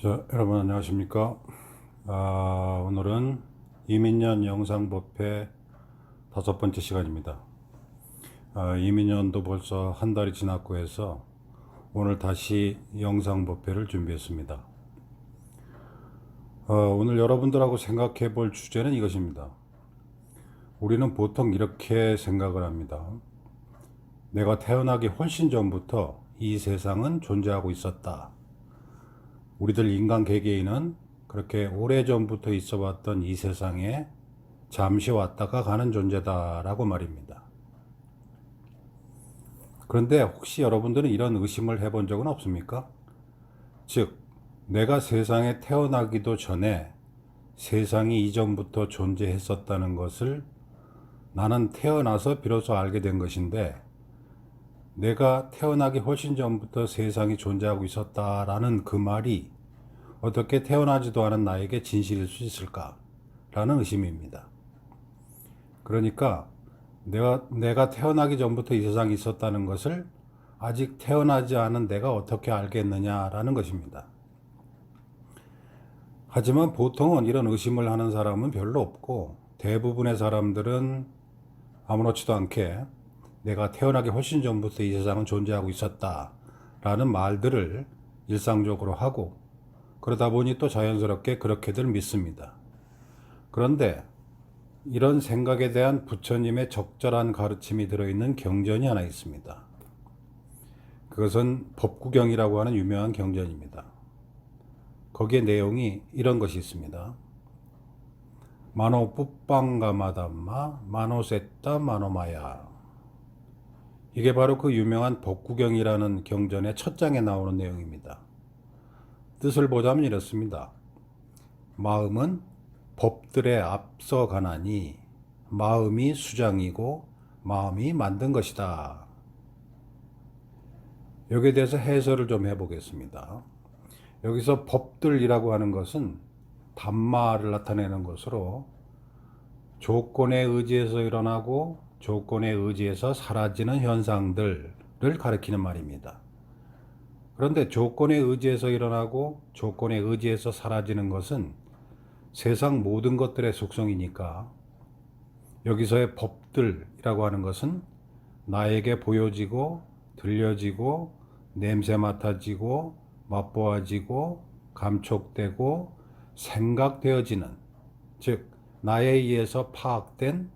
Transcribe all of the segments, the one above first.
자, 여러분 안녕하십니까? 오늘은 이민년 영상법회 5번째 시간입니다. 이민년도 벌써 한 달이 지났고 해서 오늘 다시 영상법회를 준비했습니다. 오늘 여러분들하고 생각해 볼 주제는 이것입니다. 우리는 보통 이렇게 생각을 합니다. 내가 태어나기 훨씬 전부터 이 세상은 존재하고 있었다. 우리들 인간 개개인은 그렇게 오래전부터 있어 왔던 이 세상에 잠시 왔다가 가는 존재다라고 말입니다. 그런데 혹시 여러분들은 이런 의심을 해본 적은 없습니까? 즉, 내가 세상에 태어나기도 전에 세상이 이전부터 존재했었다는 것을 나는 태어나서 비로소 알게 된 것인데, 내가 태어나기 훨씬 전부터 세상이 존재하고 있었다라는 그 말이 어떻게 태어나지도 않은 나에게 진실일 수 있을까? 라는 의심입니다. 그러니까 내가 태어나기 전부터 이 세상에 있었다는 것을 아직 태어나지 않은 내가 어떻게 알겠느냐라는 것입니다. 하지만 보통은 이런 의심을 하는 사람은 별로 없고, 대부분의 사람들은 아무렇지도 않게 내가 태어나기 훨씬 전부터 이 세상은 존재하고 있었다라는 말들을 일상적으로 하고, 그러다 보니 또 자연스럽게 그렇게들 믿습니다. 그런데 이런 생각에 대한 부처님의 적절한 가르침이 들어있는 경전이 하나 있습니다. 그것은 법구경이라고 하는 유명한 경전입니다. 거기에 내용이 이런 것이 있습니다. 마노 뿌빵가마담마 마노세따 마노마야. 이게 바로 그 유명한 법구경이라는 경전의 첫 장에 나오는 내용입니다. 뜻을 보자면 이렇습니다. 마음은 법들에 앞서가나니 마음이 수장이고 마음이 만든 것이다. 여기에 대해서 해설을 좀 해보겠습니다. 여기서 법들이라고 하는 것은 담마를 나타내는 것으로 조건에 의지해서 일어나고 조건에 의지해서 사라지는 현상들을 가리키는 말입니다. 그런데 조건에 의지해서 일어나고 조건에 의지해서 사라지는 것은 세상 모든 것들의 속성이니까, 여기서의 법들이라고 하는 것은 나에게 보여지고 들려지고 냄새 맡아지고 맛보아지고 감촉되고 생각되어지는, 즉 나에 의해서 파악된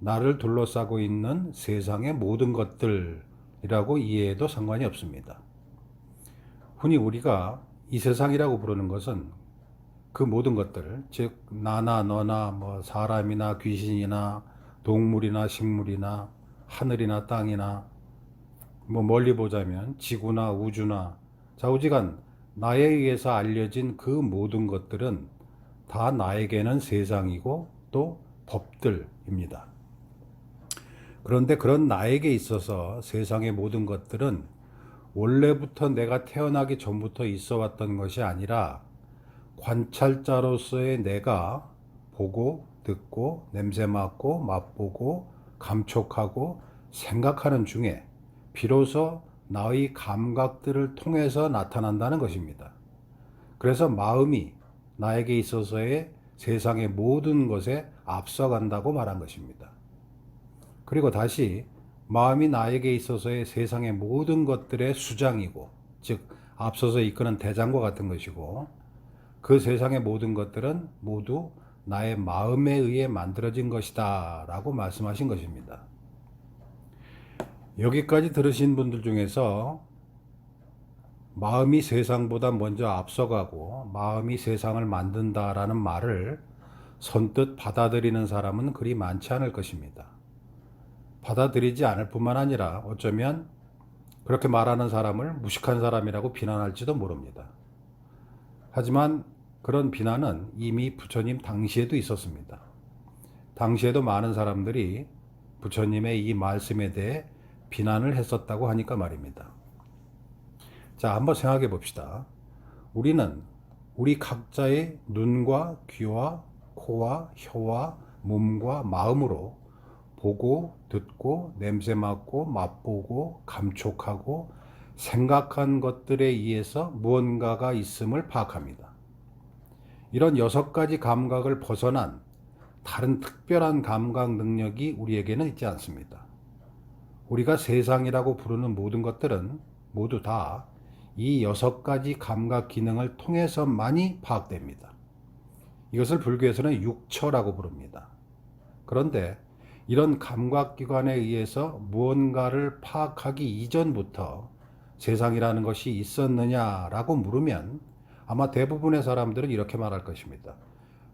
나를 둘러싸고 있는 세상의 모든 것들이라고 이해해도 상관이 없습니다. 흔히 우리가 이 세상이라고 부르는 것은 그 모든 것들, 즉 나나 너나 뭐 사람이나 귀신이나 동물이나 식물이나 하늘이나 땅이나 뭐 멀리 보자면 지구나 우주나 좌우지간 나에 의해서 알려진 그 모든 것들은 다 나에게는 세상이고 또 법들입니다. 그런데 그런 나에게 있어서 세상의 모든 것들은 원래부터 내가 태어나기 전부터 있어 왔던 것이 아니라 관찰자로서의 내가 보고 듣고 냄새 맡고 맛보고 감촉하고 생각하는 중에 비로소 나의 감각들을 통해서 나타난다는 것입니다. 그래서 마음이 나에게 있어서의 세상의 모든 것에 앞서간다고 말한 것입니다. 그리고 다시 마음이 나에게 있어서의 세상의 모든 것들의 수장이고, 즉 앞서서 이끄는 대장과 같은 것이고, 그 세상의 모든 것들은 모두 나의 마음에 의해 만들어진 것이다 라고 말씀하신 것입니다. 여기까지 들으신 분들 중에서 마음이 세상보다 먼저 앞서가고 마음이 세상을 만든다라는 말을 선뜻 받아들이는 사람은 그리 많지 않을 것입니다. 받아들이지 않을 뿐만 아니라 어쩌면 그렇게 말하는 사람을 무식한 사람이라고 비난할지도 모릅니다. 하지만 그런 비난은 이미 부처님 당시에도 있었습니다. 당시에도 많은 사람들이 부처님의 이 말씀에 대해 비난을 했었다고 하니까 말입니다. 자, 한번 생각해 봅시다. 우리는 우리 각자의 눈과 귀와 코와 혀와 몸과 마음으로 보고 듣고 냄새 맡고 맛보고 감촉하고 생각한 것들에 의해서 무언가가 있음을 파악합니다. 이런 6가지 감각을 벗어난 다른 특별한 감각 능력이 우리에게는 있지 않습니다. 우리가 세상이라고 부르는 모든 것들은 모두 다 이 6가지 감각 기능을 통해서만이 파악됩니다. 이것을 불교에서는 육처라고 부릅니다. 그런데 이런 감각기관에 의해서 무언가를 파악하기 이전부터 세상이라는 것이 있었느냐라고 물으면 아마 대부분의 사람들은 이렇게 말할 것입니다.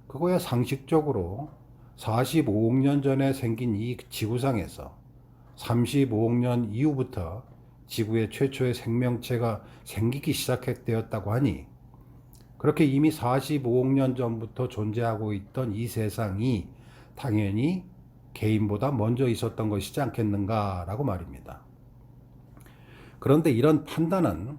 그거야 상식적으로 45억 년 전에 생긴 이 지구상에서 35억 년 이후부터 지구의 최초의 생명체가 생기기 시작되었다고 하니 그렇게 이미 45억 년 전부터 존재하고 있던 이 세상이 당연히 개인보다 먼저 있었던 것이지 않겠는가라고 말입니다. 그런데 이런 판단은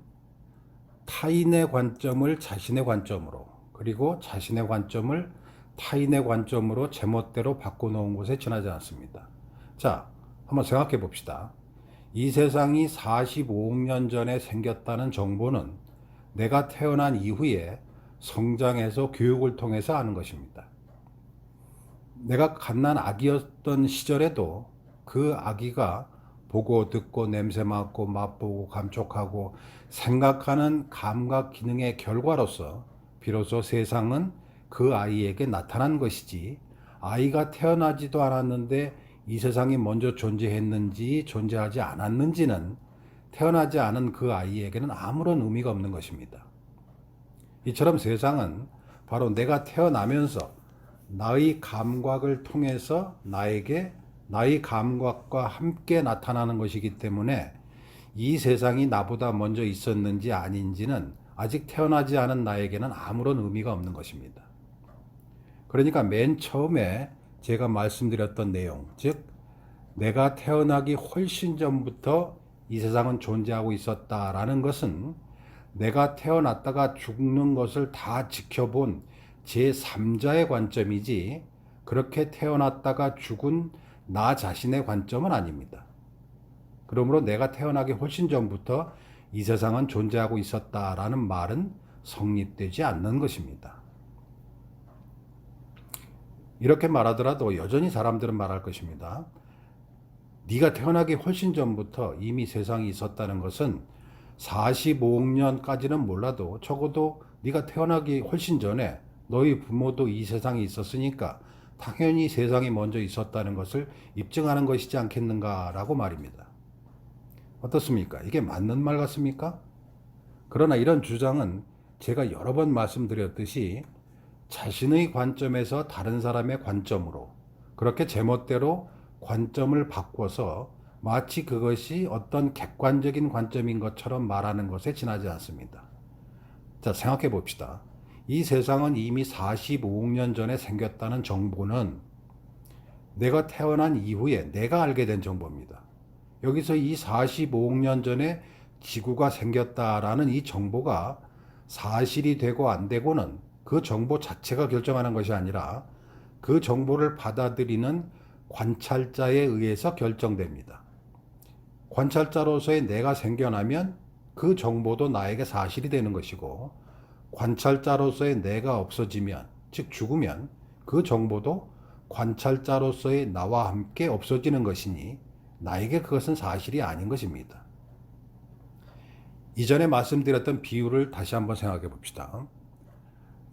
타인의 관점을 자신의 관점으로, 그리고 자신의 관점을 타인의 관점으로 제멋대로 바꿔놓은 곳에 지나지 않습니다. 자, 한번 생각해 봅시다. 이 세상이 45억 년 전에 생겼다는 정보는 내가 태어난 이후에 성장해서 교육을 통해서 아는 것입니다. 내가 갓난 아기였던 시절에도 그 아기가 보고 듣고 냄새 맡고 맛보고 감촉하고 생각하는 감각 기능의 결과로서 비로소 세상은 그 아이에게 나타난 것이지, 아이가 태어나지도 않았는데 이 세상이 먼저 존재했는지 존재하지 않았는지는 태어나지 않은 그 아이에게는 아무런 의미가 없는 것입니다. 이처럼 세상은 바로 내가 태어나면서 나의 감각을 통해서 나에게 나의 감각과 함께 나타나는 것이기 때문에 이 세상이 나보다 먼저 있었는지 아닌지는 아직 태어나지 않은 나에게는 아무런 의미가 없는 것입니다. 그러니까 맨 처음에 제가 말씀드렸던 내용, 즉 내가 태어나기 훨씬 전부터 이 세상은 존재하고 있었다라는 것은 내가 태어났다가 죽는 것을 다 지켜본 제3자의 관점이지, 그렇게 태어났다가 죽은 나 자신의 관점은 아닙니다. 그러므로 내가 태어나기 훨씬 전부터 이 세상은 존재하고 있었다라는 말은 성립되지 않는 것입니다. 이렇게 말하더라도 여전히 사람들은 말할 것입니다. 네가 태어나기 훨씬 전부터 이미 세상이 있었다는 것은 45억 년까지는 몰라도 적어도 네가 태어나기 훨씬 전에 너희 부모도 이 세상에 있었으니까 당연히 세상이 먼저 있었다는 것을 입증하는 것이지 않겠는가라고 말입니다. 어떻습니까? 이게 맞는 말 같습니까? 그러나 이런 주장은 제가 여러 번 말씀드렸듯이 자신의 관점에서 다른 사람의 관점으로 그렇게 제멋대로 관점을 바꿔서 마치 그것이 어떤 객관적인 관점인 것처럼 말하는 것에 지나지 않습니다. 자, 생각해 봅시다. 이 세상은 이미 45억 년 전에 생겼다는 정보는 내가 태어난 이후에 내가 알게 된 정보입니다. 여기서 이 45억 년 전에 지구가 생겼다라는 이 정보가 사실이 되고 안 되고는 그 정보 자체가 결정하는 것이 아니라 그 정보를 받아들이는 관찰자에 의해서 결정됩니다. 관찰자로서의 내가 생겨나면 그 정보도 나에게 사실이 되는 것이고, 관찰자로서의 내가 없어지면, 즉 죽으면 그 정보도 관찰자로서의 나와 함께 없어지는 것이니 나에게 그것은 사실이 아닌 것입니다. 이전에 말씀드렸던 비유를 다시 한번 생각해 봅시다.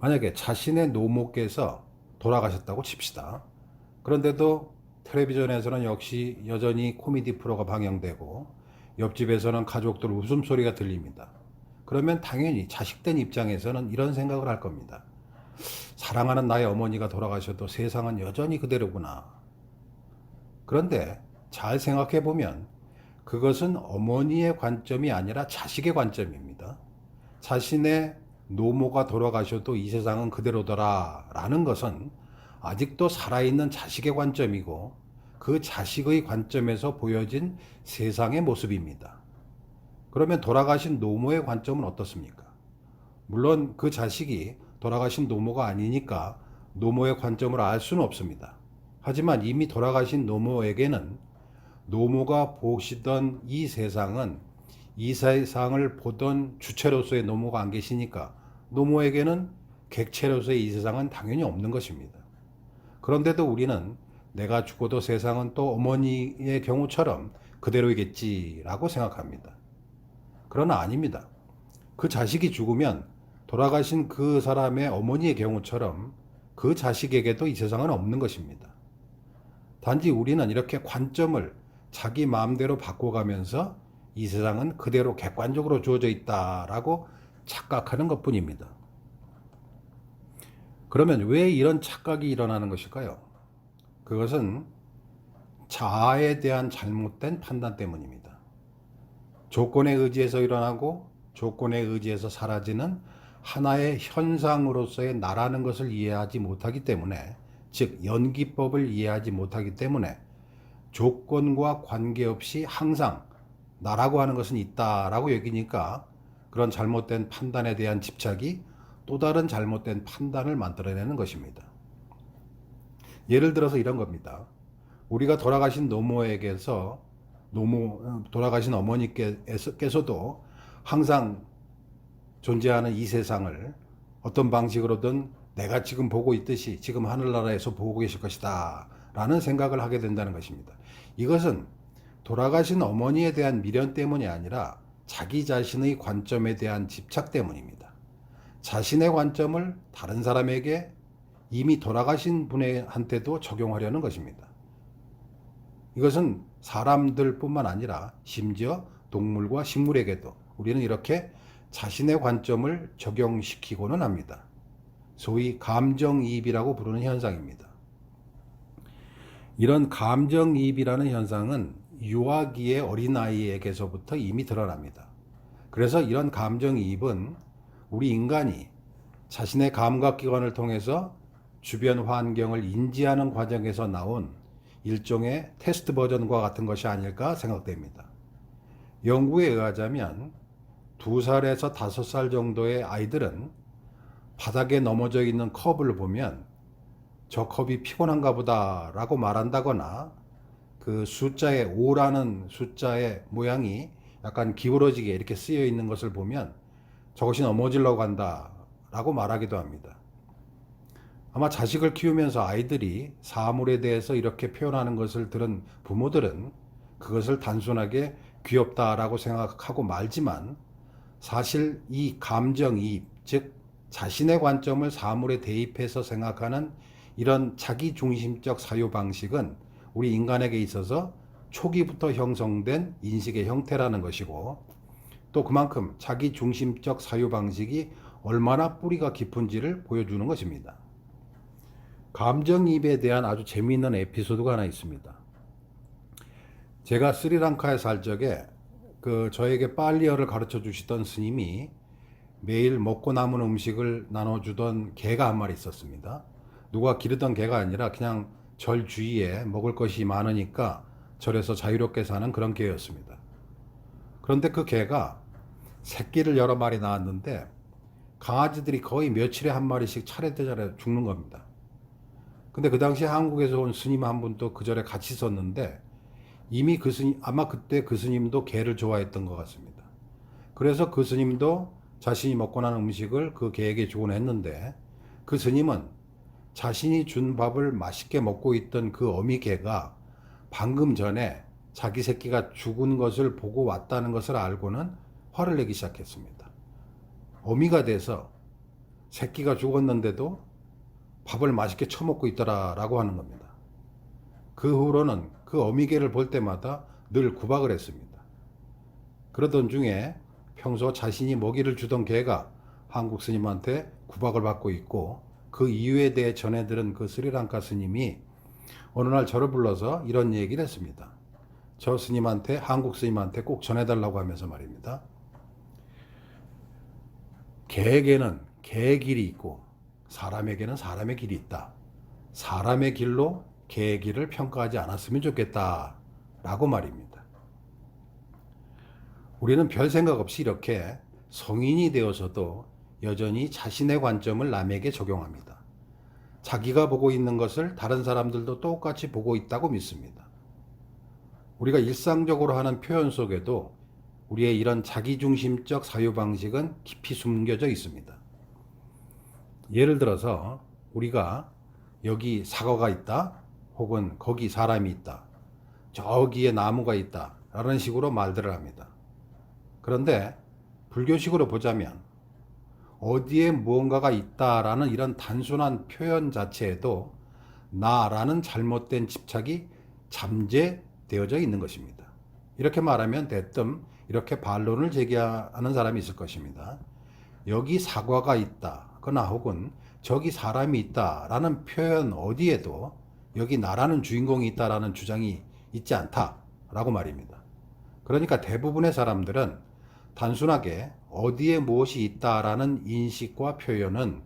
만약에 자신의 노모께서 돌아가셨다고 칩시다. 그런데도 텔레비전에서는 역시 여전히 코미디 프로가 방영되고 옆집에서는 가족들 웃음소리가 들립니다. 그러면 당연히 자식된 입장에서는 이런 생각을 할 겁니다. 사랑하는 나의 어머니가 돌아가셔도 세상은 여전히 그대로구나. 그런데 잘 생각해 보면 그것은 어머니의 관점이 아니라 자식의 관점입니다. 자신의 노모가 돌아가셔도 이 세상은 그대로더라 라는 것은 아직도 살아있는 자식의 관점이고 그 자식의 관점에서 보여진 세상의 모습입니다. 그러면 돌아가신 노모의 관점은 어떻습니까? 물론 그 자식이 돌아가신 노모가 아니니까 노모의 관점을 알 수는 없습니다. 하지만 이미 돌아가신 노모에게는 노모가 보시던 이 세상은 이 세상을 보던 주체로서의 노모가 안 계시니까 노모에게는 객체로서의 이 세상은 당연히 없는 것입니다. 그런데도 우리는 내가 죽어도 세상은 또 어머니의 경우처럼 그대로이겠지라고 생각합니다. 그러나 아닙니다. 그 자식이 죽으면 돌아가신 그 사람의 어머니의 경우처럼 그 자식에게도 이 세상은 없는 것입니다. 단지 우리는 이렇게 관점을 자기 마음대로 바꿔가면서 이 세상은 그대로 객관적으로 주어져 있다라고 착각하는 것뿐입니다. 그러면 왜 이런 착각이 일어나는 것일까요? 그것은 자아에 대한 잘못된 판단 때문입니다. 조건에 의지해서 일어나고 조건에 의지해서 사라지는 하나의 현상으로서의 나라는 것을 이해하지 못하기 때문에, 즉 연기법을 이해하지 못하기 때문에 조건과 관계없이 항상 나라고 하는 것은 있다라고 여기니까 그런 잘못된 판단에 대한 집착이 또 다른 잘못된 판단을 만들어내는 것입니다. 예를 들어서 이런 겁니다. 우리가 돌아가신 돌아가신 어머니께서도 항상 존재하는 이 세상을 어떤 방식으로든 내가 지금 보고 있듯이 지금 하늘나라에서 보고 계실 것이다 라는 생각을 하게 된다는 것입니다. 이것은 돌아가신 어머니에 대한 미련 때문이 아니라 자기 자신의 관점에 대한 집착 때문입니다. 자신의 관점을 다른 사람에게, 이미 돌아가신 분한테도 적용하려는 것입니다. 이것은 사람들뿐만 아니라 심지어 동물과 식물에게도 우리는 이렇게 자신의 관점을 적용시키고는 합니다. 소위 감정이입이라고 부르는 현상입니다. 이런 감정이입이라는 현상은 유아기의 어린아이에게서부터 이미 드러납니다. 그래서 이런 감정이입은 우리 인간이 자신의 감각기관을 통해서 주변 환경을 인지하는 과정에서 나온 일종의 테스트 버전과 같은 것이 아닐까 생각됩니다. 연구에 의하자면 2살에서 5살 정도의 아이들은 바닥에 넘어져 있는 컵을 보면 저 컵이 피곤한가 보다 라고 말한다거나, 그 숫자의 5라는 숫자의 모양이 약간 기울어지게 이렇게 쓰여 있는 것을 보면 저것이 넘어지려고 한다 라고 말하기도 합니다. 아마 자식을 키우면서 아이들이 사물에 대해서 이렇게 표현하는 것을 들은 부모들은 그것을 단순하게 귀엽다라고 생각하고 말지만, 사실 이 감정이입, 즉 자신의 관점을 사물에 대입해서 생각하는 이런 자기중심적 사유방식은 우리 인간에게 있어서 초기부터 형성된 인식의 형태라는 것이고, 또 그만큼 자기중심적 사유방식이 얼마나 뿌리가 깊은지를 보여주는 것입니다. 감정이입에 대한 아주 재미있는 에피소드가 하나 있습니다. 제가 스리랑카에 살 적에 저에게 빨리어를 가르쳐 주시던 스님이 매일 먹고 남은 음식을 나눠주던 개가 한 마리 있었습니다. 누가 기르던 개가 아니라 그냥 절 주위에 먹을 것이 많으니까 절에서 자유롭게 사는 그런 개였습니다. 그런데 그 개가 새끼를 여러 마리 낳았는데 강아지들이 거의 며칠에 한 마리씩 차례대차례 죽는 겁니다. 근데 그 당시에 한국에서 온 스님 한 분도 그 절에 같이 있었는데, 이미 그 스님, 아마 그때 그 스님도 개를 좋아했던 것 같습니다. 그래서 그 스님도 자신이 먹고 난 음식을 그 개에게 주곤 했는데, 그 스님은 자신이 준 밥을 맛있게 먹고 있던 그 어미 개가 방금 전에 자기 새끼가 죽은 것을 보고 왔다는 것을 알고는 화를 내기 시작했습니다. 어미가 돼서 새끼가 죽었는데도 밥을 맛있게 처먹고 있더라라고 하는 겁니다. 그 후로는 그 어미개를 볼 때마다 늘 구박을 했습니다. 그러던 중에 평소 자신이 먹이를 주던 개가 한국 스님한테 구박을 받고 있고, 그 이유에 대해 전해 들은 그 스리랑카 스님이 어느 날 저를 불러서 이런 얘기를 했습니다. 저 스님한테, 한국 스님한테 꼭 전해달라고 하면서 말입니다. 개에게는 개의 길이 있고 사람에게는 사람의 길이 있다. 사람의 길로 개의 길을 평가하지 않았으면 좋겠다 라고 말입니다. 우리는 별 생각 없이 이렇게 성인이 되어서도 여전히 자신의 관점을 남에게 적용합니다. 자기가 보고 있는 것을 다른 사람들도 똑같이 보고 있다고 믿습니다. 우리가 일상적으로 하는 표현 속에도 우리의 이런 자기중심적 사유방식은 깊이 숨겨져 있습니다. 예를 들어서 우리가 여기 사과가 있다, 혹은 거기 사람이 있다, 저기에 나무가 있다 라는 식으로 말들을 합니다. 그런데 불교식으로 보자면 어디에 무언가가 있다라는 이런 단순한 표현 자체에도 나라는 잘못된 집착이 잠재되어져 있는 것입니다. 이렇게 말하면 대뜸 이렇게 반론을 제기하는 사람이 있을 것입니다. 여기 사과가 있다거나 혹은 저기 사람이 있다라는 표현 어디에도 여기 나라는 주인공이 있다라는 주장이 있지 않다라고 말입니다. 그러니까 대부분의 사람들은 단순하게 어디에 무엇이 있다라는 인식과 표현은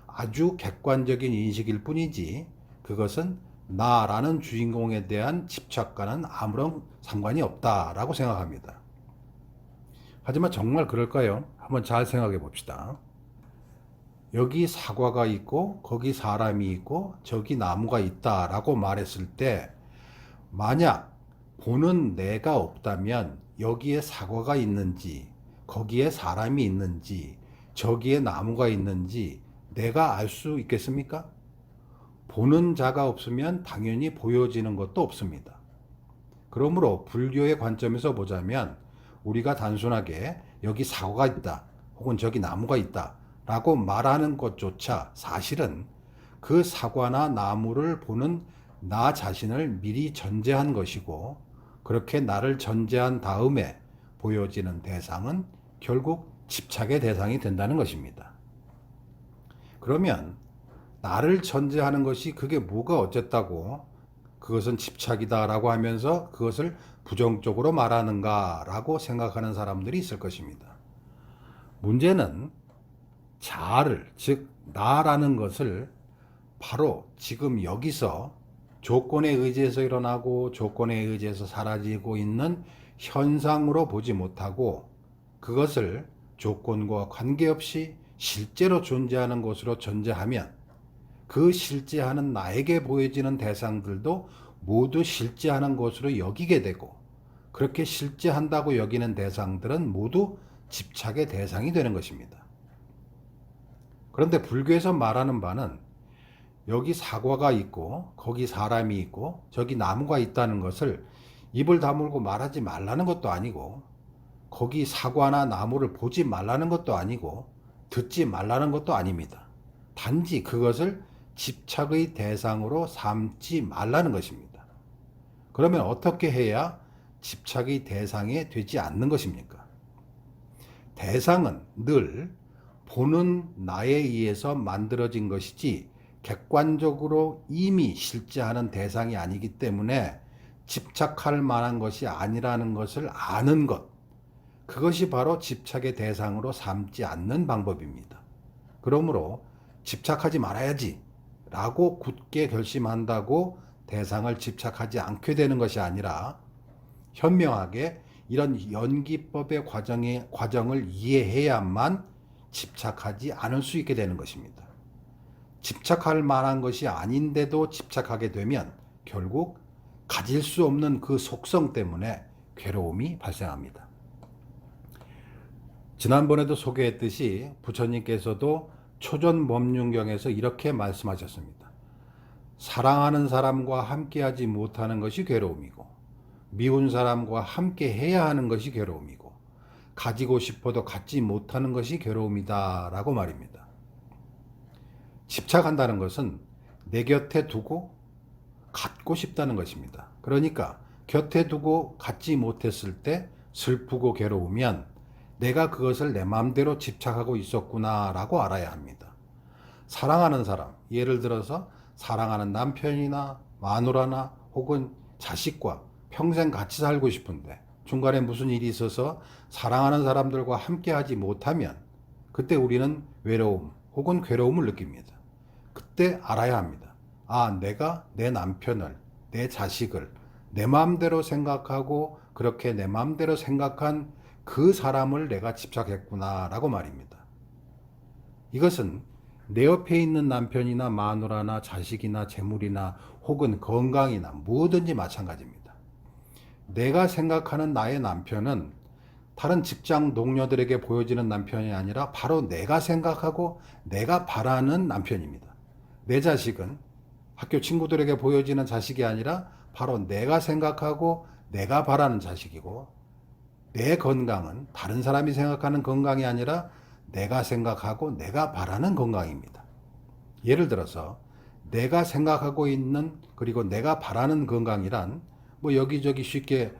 아주 객관적인 인식일 뿐이지 그것은 나라는 주인공에 대한 집착과는 아무런 상관이 없다라고 생각합니다. 하지만 정말 그럴까요? 한번 잘 생각해 봅시다. 여기 사과가 있고 거기 사람이 있고 저기 나무가 있다라고 말했을 때 만약 보는 내가 없다면 여기에 사과가 있는지 거기에 사람이 있는지 저기에 나무가 있는지 내가 알 수 있겠습니까? 보는 자가 없으면 당연히 보여지는 것도 없습니다. 그러므로 불교의 관점에서 보자면 우리가 단순하게 여기 사과가 있다 혹은 저기 나무가 있다 라고 말하는 것조차 사실은 그 사과나 나무를 보는 나 자신을 미리 전제한 것이고 그렇게 나를 전제한 다음에 보여지는 대상은 결국 집착의 대상이 된다는 것입니다. 그러면 나를 전제하는 것이 그게 뭐가 어쨌다고 그것은 집착이다라고 하면서 그것을 부정적으로 말하는가라고 생각하는 사람들이 있을 것입니다. 문제는 자아를, 즉 나라는 것을 바로 지금 여기서 조건에 의지해서 일어나고 조건에 의지해서 사라지고 있는 현상으로 보지 못하고 그것을 조건과 관계없이 실제로 존재하는 것으로 전제하면 그 실제하는 나에게 보여지는 대상들도 모두 실제하는 것으로 여기게 되고 그렇게 실제한다고 여기는 대상들은 모두 집착의 대상이 되는 것입니다. 그런데 불교에서 말하는 바는 여기 사과가 있고 거기 사람이 있고 저기 나무가 있다는 것을 입을 다물고 말하지 말라는 것도 아니고 거기 사과나 나무를 보지 말라는 것도 아니고 듣지 말라는 것도 아닙니다. 단지 그것을 집착의 대상으로 삼지 말라는 것입니다. 그러면 어떻게 해야 집착의 대상이 되지 않는 것입니까? 대상은 늘 보는 나에 의해서 만들어진 것이지 객관적으로 이미 실제하는 대상이 아니기 때문에 집착할 만한 것이 아니라는 것을 아는 것, 그것이 바로 집착의 대상으로 삼지 않는 방법입니다. 그러므로 집착하지 말아야지 라고 굳게 결심한다고 대상을 집착하지 않게 되는 것이 아니라 현명하게 이런 연기법의 과정을 이해해야만 집착하지 않을 수 있게 되는 것입니다. 집착할 만한 것이 아닌데도 집착하게 되면 결국 가질 수 없는 그 속성 때문에 괴로움이 발생합니다. 지난번에도 소개했듯이 부처님께서도 초전법륜경에서 이렇게 말씀하셨습니다. 사랑하는 사람과 함께하지 못하는 것이 괴로움이고 미운 사람과 함께 해야 하는 것이 괴로움이고 가지고 싶어도 갖지 못하는 것이 괴로움이다 라고 말입니다. 집착한다는 것은 내 곁에 두고 갖고 싶다는 것입니다. 그러니까 곁에 두고 갖지 못했을 때 슬프고 괴로우면 내가 그것을 내 마음대로 집착하고 있었구나 라고 알아야 합니다. 사랑하는 사람, 예를 들어서 사랑하는 남편이나 마누라나 혹은 자식과 평생 같이 살고 싶은데 중간에 무슨 일이 있어서 사랑하는 사람들과 함께 하지 못하면 그때 우리는 외로움 혹은 괴로움을 느낍니다. 그때 알아야 합니다. 아, 내가 내 남편을, 내 자식을 내 마음대로 생각하고 그렇게 내 마음대로 생각한 그 사람을 내가 집착했구나 라고 말입니다. 이것은 내 옆에 있는 남편이나 마누라나 자식이나 재물이나 혹은 건강이나 무엇든지 마찬가지입니다. 내가 생각하는 나의 남편은 다른 직장 동료들에게 보여지는 남편이 아니라 바로 내가 생각하고 내가 바라는 남편입니다. 내 자식은 학교 친구들에게 보여지는 자식이 아니라 바로 내가 생각하고 내가 바라는 자식이고, 내 건강은 다른 사람이 생각하는 건강이 아니라 내가 생각하고 내가 바라는 건강입니다. 예를 들어서 내가 생각하고 있는 그리고 내가 바라는 건강이란 뭐 여기저기 쉽게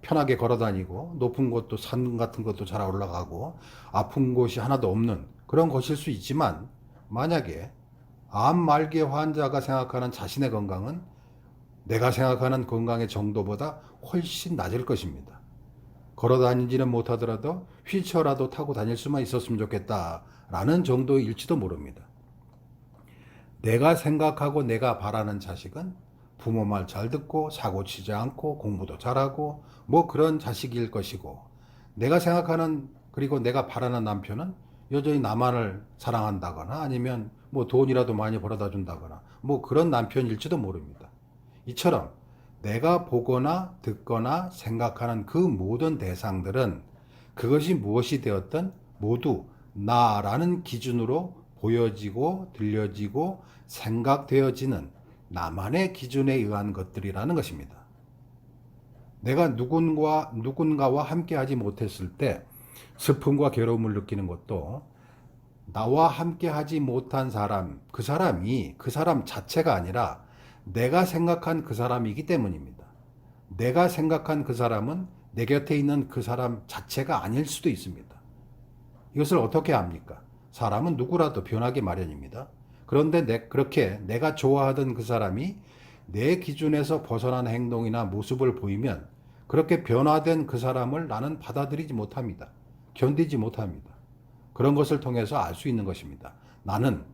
편하게 걸어 다니고 높은 곳도 산 같은 것도 잘 올라가고 아픈 곳이 하나도 없는 그런 것일 수 있지만, 만약에 암 말기 환자가 생각하는 자신의 건강은 내가 생각하는 건강의 정도보다 훨씬 낮을 것입니다. 걸어 다니지는 못하더라도 휠체어라도 타고 다닐 수만 있었으면 좋겠다라는 정도일지도 모릅니다. 내가 생각하고 내가 바라는 자식은 부모 말 잘 듣고 사고 치지 않고 공부도 잘하고 뭐 그런 자식일 것이고, 내가 생각하는 그리고 내가 바라는 남편은 여전히 나만을 사랑한다거나 아니면 뭐 돈이라도 많이 벌어다 준다거나 뭐 그런 남편일지도 모릅니다. 이처럼 내가 보거나 듣거나 생각하는 그 모든 대상들은 그것이 무엇이 되었든 모두 나라는 기준으로 보여지고 들려지고 생각되어지는 나만의 기준에 의한 것들이라는 것입니다. 내가 누군가와 함께하지 못했을 때 슬픔과 괴로움을 느끼는 것도 나와 함께하지 못한 사람, 그 사람이 그 사람 자체가 아니라 내가 생각한 그 사람이기 때문입니다. 내가 생각한 그 사람은 내 곁에 있는 그 사람 자체가 아닐 수도 있습니다. 이것을 어떻게 합니까? 사람은 누구라도 변하기 마련입니다. 그런데 그렇게 내가 좋아하던 그 사람이 내 기준에서 벗어난 행동이나 모습을 보이면 그렇게 변화된 그 사람을 나는 받아들이지 못합니다. 견디지 못합니다. 그런 것을 통해서 알 수 있는 것입니다. 나는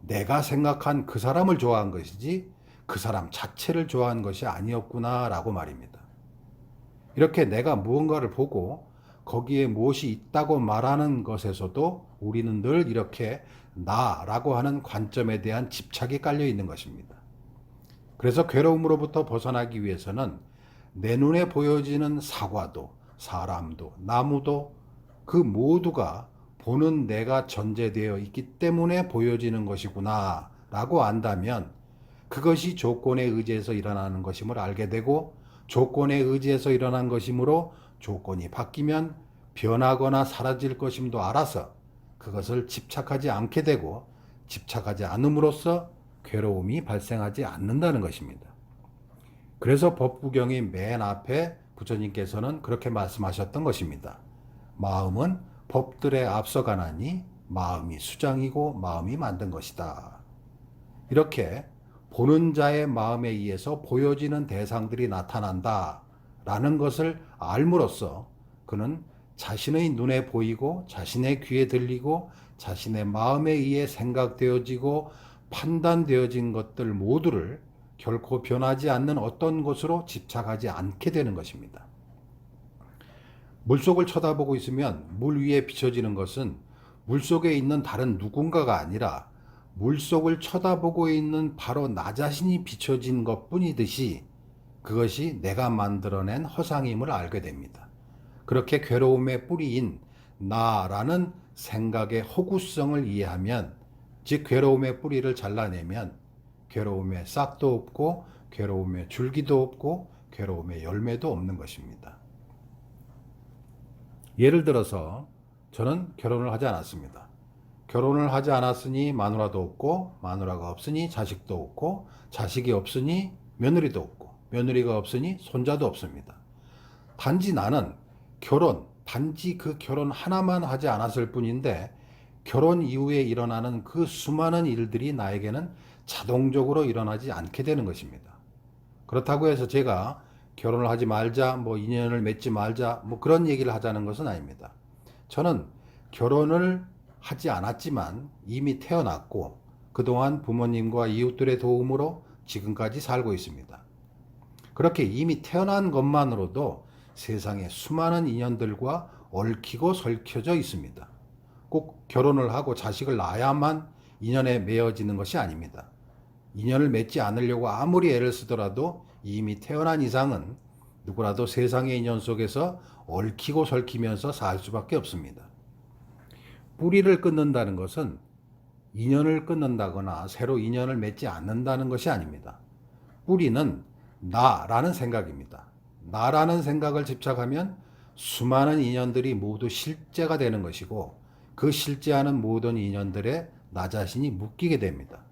내가 생각한 그 사람을 좋아한 것이지 그 사람 자체를 좋아한 것이 아니었구나라고 말입니다. 이렇게 내가 무언가를 보고 거기에 무엇이 있다고 말하는 것에서도 우리는 늘 이렇게 나라고 하는 관점에 대한 집착이 깔려 있는 것입니다. 그래서 괴로움으로부터 벗어나기 위해서는 내 눈에 보여지는 사과도 사람도 나무도 그 모두가 보는 내가 전제되어 있기 때문에 보여지는 것이구나 라고 안다면, 그것이 조건에 의지해서 일어나는 것임을 알게 되고, 조건에 의지해서 일어난 것이므로 조건이 바뀌면 변하거나 사라질 것임도 알아서 그것을 집착하지 않게 되고, 집착하지 않음으로써 괴로움이 발생하지 않는다는 것입니다. 그래서 법구경이 맨 앞에 부처님께서는 그렇게 말씀하셨던 것입니다. 마음은 법들에 앞서가나니 마음이 수장이고 마음이 만든 것이다. 이렇게 보는 자의 마음에 의해서 보여지는 대상들이 나타난다 라는 것을 알므로써 그는 자신의 눈에 보이고 자신의 귀에 들리고 자신의 마음에 의해 생각되어지고 판단되어진 것들 모두를 결코 변하지 않는 어떤 것으로 집착하지 않게 되는 것입니다. 물속을 쳐다보고 있으면 물 위에 비춰지는 것은 물속에 있는 다른 누군가가 아니라 물속을 쳐다보고 있는 바로 나 자신이 비춰진 것뿐이듯이 그것이 내가 만들어낸 허상임을 알게 됩니다. 그렇게 괴로움의 뿌리인 나라는 생각의 허구성을 이해하면, 즉 괴로움의 뿌리를 잘라내면 괴로움의 싹도 없고 괴로움의 줄기도 없고 괴로움의 열매도 없는 것입니다. 예를 들어서 저는 결혼을 하지 않았습니다. 결혼을 하지 않았으니 마누라도 없고, 마누라가 없으니 자식도 없고, 자식이 없으니 며느리도 없고, 며느리가 없으니 손자도 없습니다. 단지 나는 단지 그 결혼 하나만 하지 않았을 뿐인데, 결혼 이후에 일어나는 그 수많은 일들이 나에게는 자동적으로 일어나지 않게 되는 것입니다. 그렇다고 해서 제가 결혼을 하지 말자, 뭐 인연을 맺지 말자, 뭐 그런 얘기를 하자는 것은 아닙니다. 저는 결혼을 하지 않았지만 이미 태어났고 그동안 부모님과 이웃들의 도움으로 지금까지 살고 있습니다. 그렇게 이미 태어난 것만으로도 세상에 수많은 인연들과 얽히고 설켜져 있습니다. 꼭 결혼을 하고 자식을 낳아야만 인연에 맺어지는 것이 아닙니다. 인연을 맺지 않으려고 아무리 애를 쓰더라도 이미 태어난 이상은 누구라도 세상의 인연 속에서 얽히고 설키면서 살 수밖에 없습니다. 뿌리를 끊는다는 것은 인연을 끊는다거나 새로 인연을 맺지 않는다는 것이 아닙니다. 뿌리는 나라는 생각입니다. 나라는 생각을 집착하면 수많은 인연들이 모두 실제가 되는 것이고 그 실제하는 모든 인연들에 나 자신이 묶이게 됩니다.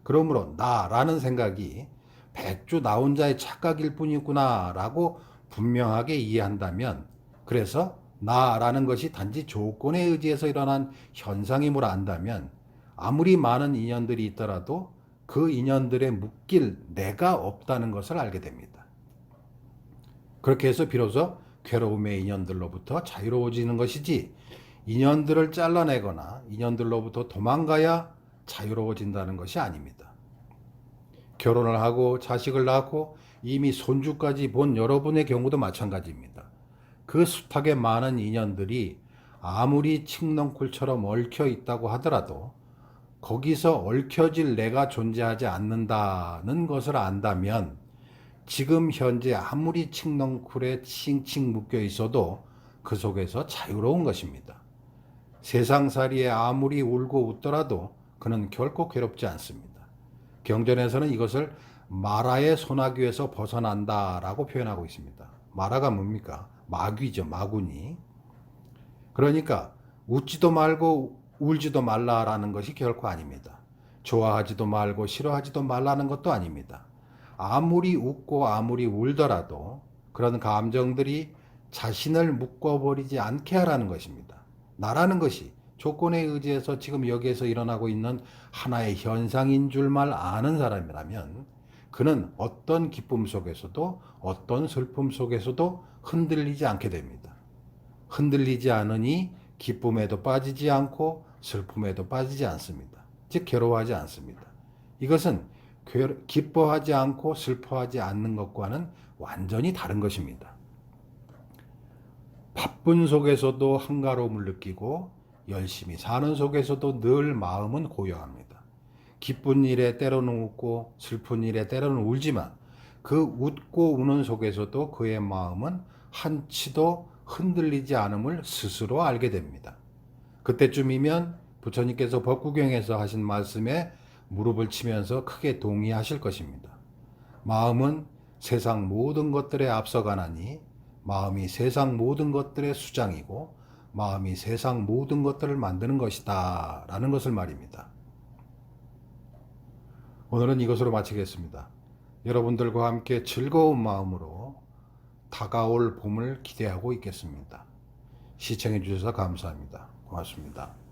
그러므로 나라는 생각이 백주 나 혼자의 착각일 뿐이구나 라고 분명하게 이해한다면, 그래서 나라는 것이 단지 조건에 의지해서 일어난 현상임을 안다면 아무리 많은 인연들이 있더라도 그 인연들에 묶일 내가 없다는 것을 알게 됩니다. 그렇게 해서 비로소 괴로움의 인연들로부터 자유로워지는 것이지, 인연들을 잘라내거나 인연들로부터 도망가야 자유로워진다는 것이 아닙니다. 결혼을 하고 자식을 낳고 이미 손주까지 본 여러분의 경우도 마찬가지입니다. 그 숱하게 많은 인연들이 아무리 칡넝쿨처럼 얽혀 있다고 하더라도 거기서 얽혀질 내가 존재하지 않는다는 것을 안다면 지금 현재 아무리 칡넝쿨에 칭칭 묶여 있어도 그 속에서 자유로운 것입니다. 세상살이에 아무리 울고 웃더라도 그는 결코 괴롭지 않습니다. 경전에서는 이것을 마라의 소나귀에서 벗어난다라고 표현하고 있습니다. 마라가 뭡니까? 마귀죠, 마구니. 그러니까 웃지도 말고 울지도 말라라는 것이 결코 아닙니다. 좋아하지도 말고 싫어하지도 말라는 것도 아닙니다. 아무리 웃고 아무리 울더라도 그런 감정들이 자신을 묶어버리지 않게 하라는 것입니다. 나라는 것이 조건에 의지해서 지금 여기에서 일어나고 있는 하나의 현상인 줄만 아는 사람이라면 그는 어떤 기쁨 속에서도 어떤 슬픔 속에서도 흔들리지 않게 됩니다. 흔들리지 않으니 기쁨에도 빠지지 않고 슬픔에도 빠지지 않습니다. 즉 괴로워하지 않습니다. 이것은 기뻐하지 않고 슬퍼하지 않는 것과는 완전히 다른 것입니다. 바쁜 속에서도 한가로움을 느끼고 열심히 사는 속에서도 늘 마음은 고요합니다. 기쁜 일에 때로는 웃고 슬픈 일에 때로는 울지만 그 웃고 우는 속에서도 그의 마음은 한치도 흔들리지 않음을 스스로 알게 됩니다. 그때쯤이면 부처님께서 법구경에서 하신 말씀에 무릎을 치면서 크게 동의하실 것입니다. 마음은 세상 모든 것들에 앞서가나니 마음이 세상 모든 것들의 수장이고 마음이 세상 모든 것들을 만드는 것이다 라는 것을 말입니다. 오늘은 이것으로 마치겠습니다. 여러분들과 함께 즐거운 마음으로 다가올 봄을 기대하고 있겠습니다. 시청해 주셔서 감사합니다. 고맙습니다.